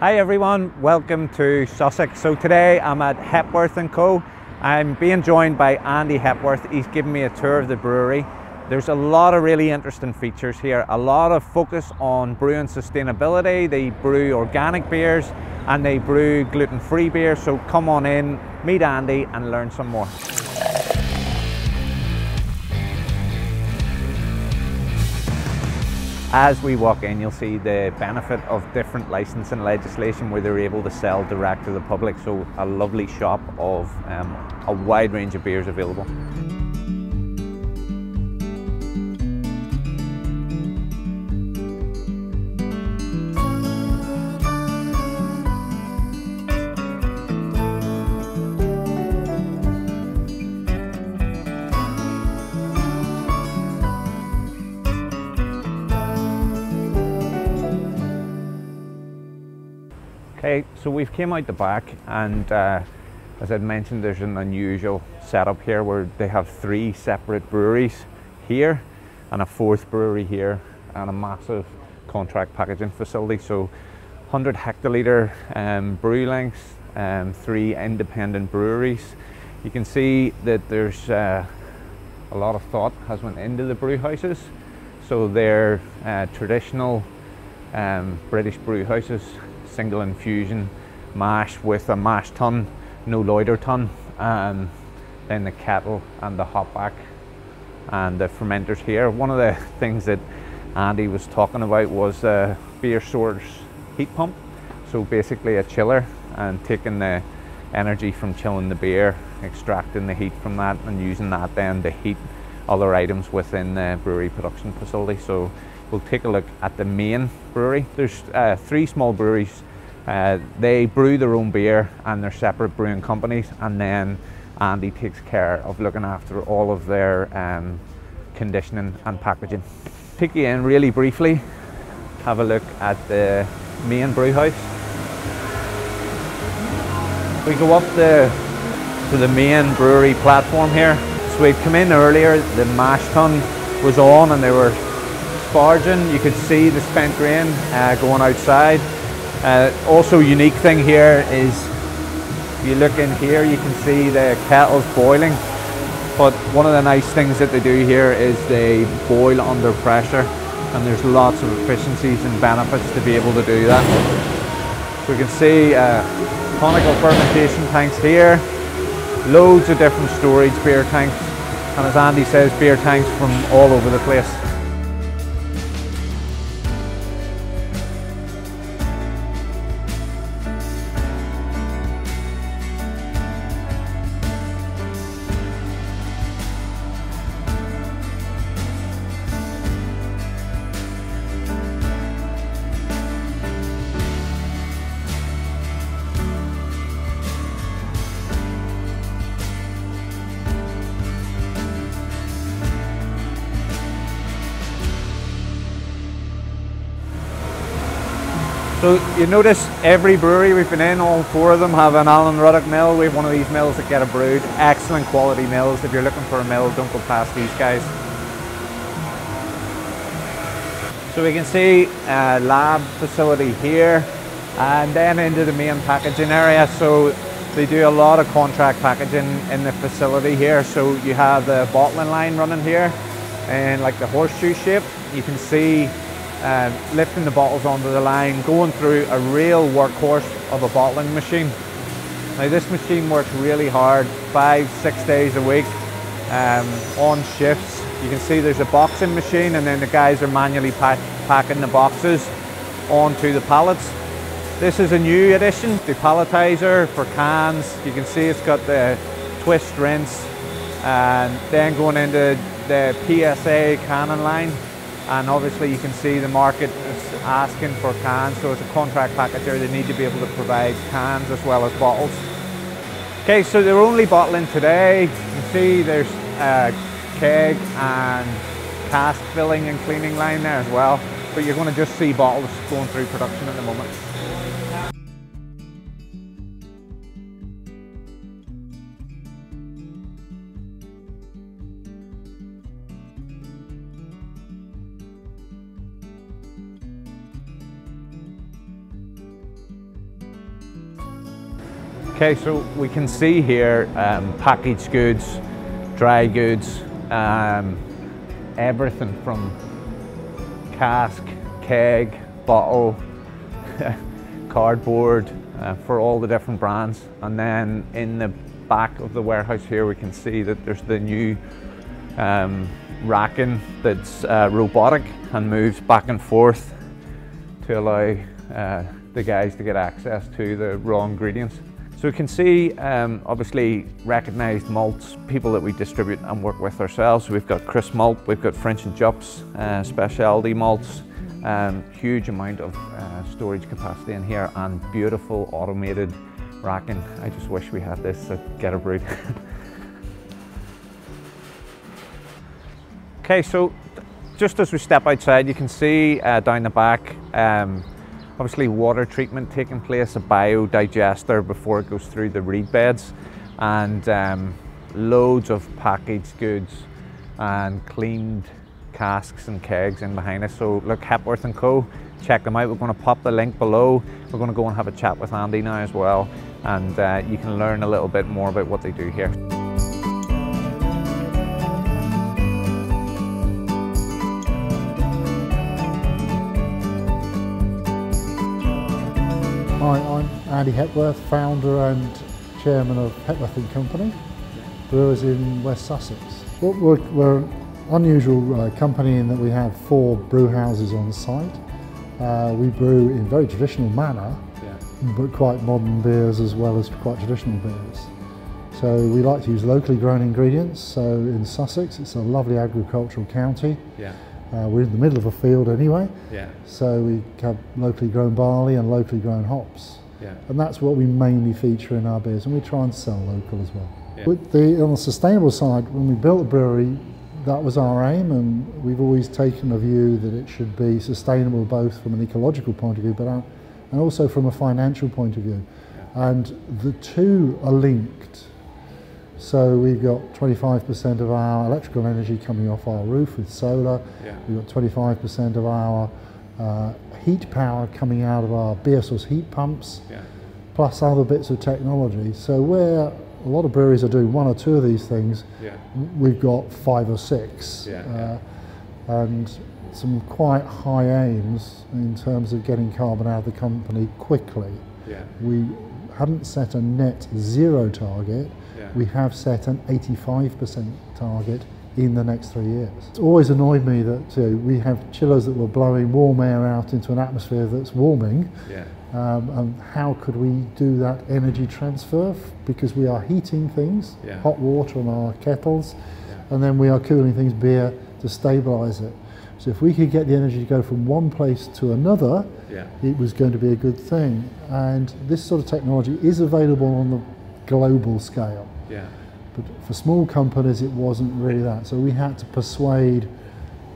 Hi everyone, welcome to Sussex. So today I'm at Hepworth Co. I'm being joined by Andy Hepworth. He's giving me a tour of the brewery. There's a lot of really interesting features here, a lot of focus on brewing sustainability. They brew organic beers and they brew gluten-free beers. So come on in, meet Andy and learn some more. As we walk in, you'll see the benefit of different licensing legislation where they're able to sell direct to the public. So a lovely shop of a wide range of beers available. Okay, so we've came out the back and as I'd mentioned, there's an unusual setup here where they have 3 separate breweries here and a 4th brewery here and a massive contract packaging facility. So 100 hectolitre brew lengths, 3 independent breweries. You can see that there's a lot of thought has went into the brew houses. So they're traditional British brew houses. Single infusion mash with a mash tun, no loiter tun, and then the kettle and the hopback and the fermenters here. One of the things that Andy was talking about was a beer source heat pump. So basically a chiller and taking the energy from chilling the beer, extracting the heat from that and using that then to heat other items within the brewery production facility. So we'll take a look at the main brewery. There's 3 small breweries. They brew their own beer and they're separate brewing companies, and then Andy takes care of looking after all of their conditioning and packaging. Take you in really briefly, have a look at the main brew house. We go up to the main brewery platform here. So we'd come in earlier, the mash tun was on and they were sparging. You could see the spent grain going outside. Also unique thing here is, if you look in here, you can see the kettle's boiling. But one of the nice things that they do here is they boil under pressure, and there's lots of efficiencies and benefits to be able to do that. So we can see conical fermentation tanks here, loads of different storage beer tanks, and as Andy says, beer tanks from all over the place. So you notice every brewery we've been in, all 4 of them have an Allen Ruddock mill. We have one of these mills that get a Brewed. Excellent quality mills. If you're looking for a mill, don't go past these guys. So we can see a lab facility here and then into the main packaging area. So they do a lot of contract packaging in the facility here. So you have the bottling line running here and like the horseshoe shape. You can see lifting the bottles onto the line, going through a real workhorse of a bottling machine. Now this machine works really hard, 5-6 days a week on shifts. You can see there's a boxing machine and then the guys are manually packing the boxes onto the pallets. This is a new addition, the palletizer for cans. You can see it's got the twist rinse and then going into the PSA canning line. And obviously you can see the market is asking for cans, so as a contract packager they need to be able to provide cans as well as bottles. Okay, so they're only bottling today. You can see there's a keg and cask filling and cleaning line there as well, but you're going to just see bottles going through production at the moment. Okay, so we can see here packaged goods, dry goods, everything from cask, keg, bottle, cardboard, for all the different brands. And then in the back of the warehouse here we can see that there's the new racking that's robotic and moves back and forth to allow the guys to get access to the raw ingredients. So we can see obviously recognised malts, people that we distribute and work with ourselves. So we've got Chris Malt, we've got French and Jups, specialty malts, huge amount of storage capacity in here and beautiful automated racking. I just wish we had this at GEB Brewed. Okay, so just as we step outside, you can see down the back, obviously water treatment taking place, a biodigester before it goes through the reed beds, and loads of packaged goods and cleaned casks and kegs in behind us. So look, Hepworth Co, check them out. We're going to pop the link below. We're going to go and have a chat with Andy now as well, and you can learn a little bit more about what they do here. Hi, I'm Andy Hepworth, founder and chairman of Hepworth Company, brewers in West Sussex. We're an unusual company in that we have 4 brew houses on site. We brew in very traditional manner, but quite modern beers as well as quite traditional beers. So we like to use locally grown ingredients. So in Sussex, it's a lovely agricultural county. We're in the middle of a field anyway, so we have locally grown barley and locally grown hops. And that's what we mainly feature in our beers, and we try and sell local as well. On the sustainable side, when we built the brewery, that was our aim, and we've always taken a view that it should be sustainable both from an ecological point of view and also from a financial point of view. And the two are linked. So we've got 25% of our electrical energy coming off our roof with solar. We've got 25% of our heat power coming out of our beer source heat pumps, plus other bits of technology. So where a lot of breweries are doing 1 or 2 of these things, we've got 5 or 6. And some quite high aims in terms of getting carbon out of the company quickly. We hadn't set a net zero target. We have set an 85% target in the next 3 years. It's always annoyed me that we have chillers that were blowing warm air out into an atmosphere that's warming. And how could we do that energy transfer? Because we are heating things, hot water on our kettles, and then we are cooling things, beer, to stabilise it. So if we could get the energy to go from one place to another, it was going to be a good thing. And this sort of technology is available on the global scale. But for small companies it wasn't really that. So we had to persuade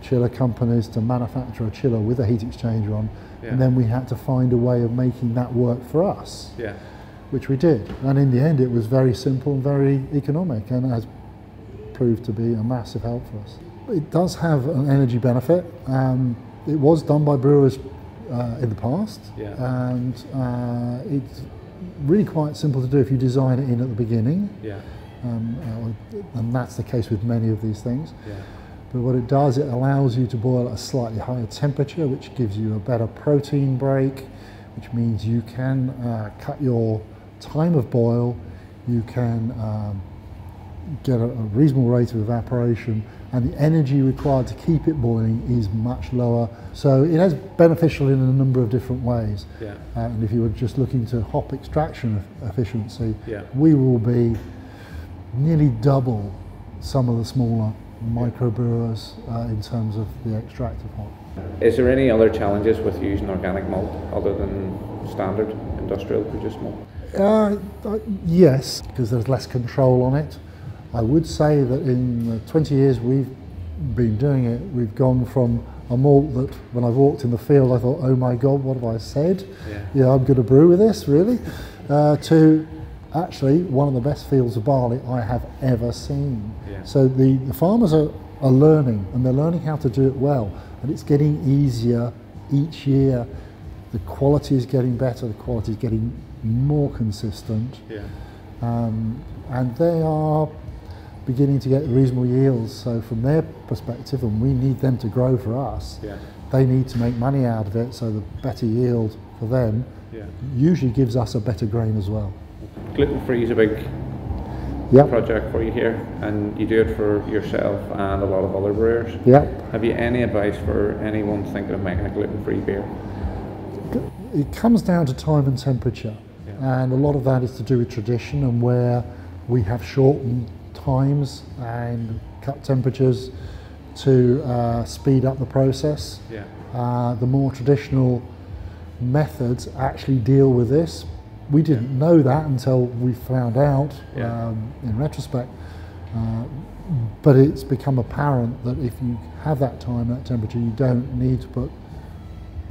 chiller companies to manufacture a chiller with a heat exchanger on, and then we had to find a way of making that work for us, which we did. And in the end it was very simple and very economic, and has proved to be a massive help for us. It does have an energy benefit. It was done by brewers in the past, and it's really quite simple to do if you design it in at the beginning, and that's the case with many of these things. But what it does, it allows you to boil at a slightly higher temperature, which gives you a better protein break, which means you can cut your time of boil, you can get a reasonable rate of evaporation, and the energy required to keep it boiling is much lower. So it is beneficial in a number of different ways. And if you were just looking to hop extraction efficiency, we will be nearly double some of the smaller microbrewers in terms of the extract of hop. Is there any other challenges with using organic malt other than standard industrial produced malt? Yes, because there's less control on it. I would say that in the 20 years we've been doing it, we've gone from a malt that when I walked in the field I thought, oh my God, what have I said? I'm going to brew with this, really? To actually one of the best fields of barley I have ever seen. So the farmers are learning, and they're learning how to do it well, and it's getting easier each year. The quality is getting better, the quality is getting more consistent. Yeah. And they are beginning to get reasonable yields, so from their perspective, and we need them to grow for us, Yeah. they need to make money out of it, so the better yield for them usually gives us a better grain as well. Gluten-free is a big project for you here, and you do it for yourself and a lot of other brewers. Yeah. Have you any advice for anyone thinking of making a gluten-free beer? It comes down to time and temperature, and a lot of that is to do with tradition and where we have shortened times and cut temperatures to speed up the process. Yeah. The more traditional methods actually deal with this. We didn't know that until we found out in retrospect, but it's become apparent that if you have that time, that temperature, you don't need to put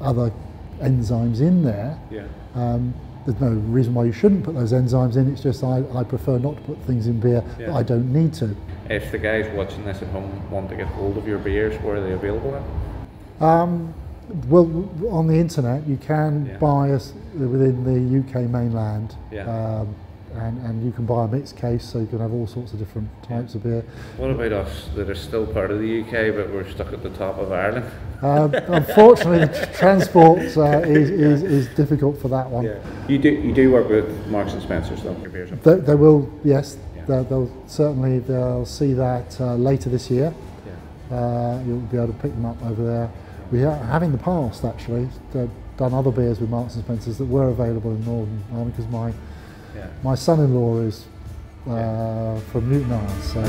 other enzymes in there. Yeah. There's no reason why you shouldn't put those enzymes in, it's just I prefer not to put things in beer that I don't need to. If the guys watching this at home want to get hold of your beers, where are they available at? Well, on the internet you can buy us within the UK mainland, and you can buy a mixed case, so you can have all sorts of different types of beer. What about us that are still part of the UK but we're stuck at the top of Ireland? Unfortunately, the transport is difficult for that one. Yeah. You do work with Marks and Spencers though? Your beers? They will, yes. They'll certainly see that later this year. You'll be able to pick them up over there. We have in the past actually done other beers with Marks and Spencers that were available in Northern Ireland, because my son-in-law is from Newton Ireland. So.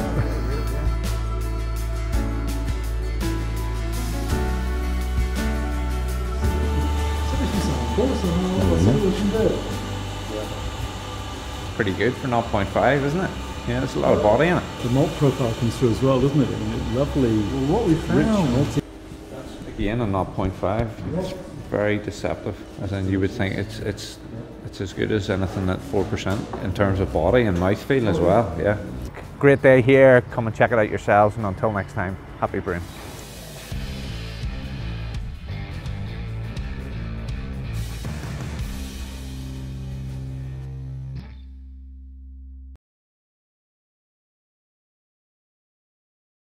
Pretty good for 0.5, isn't it? Yeah, there's a lot of body in it. The malt profile comes through as well, doesn't it? I mean, it's lovely. Well, what we found. Again, a 0.5, it's very deceptive. As in, you would think it's as good as anything at 4% in terms of body and mouthfeel as well. Yeah. Great day here. Come and check it out yourselves, and until next time, happy brewing.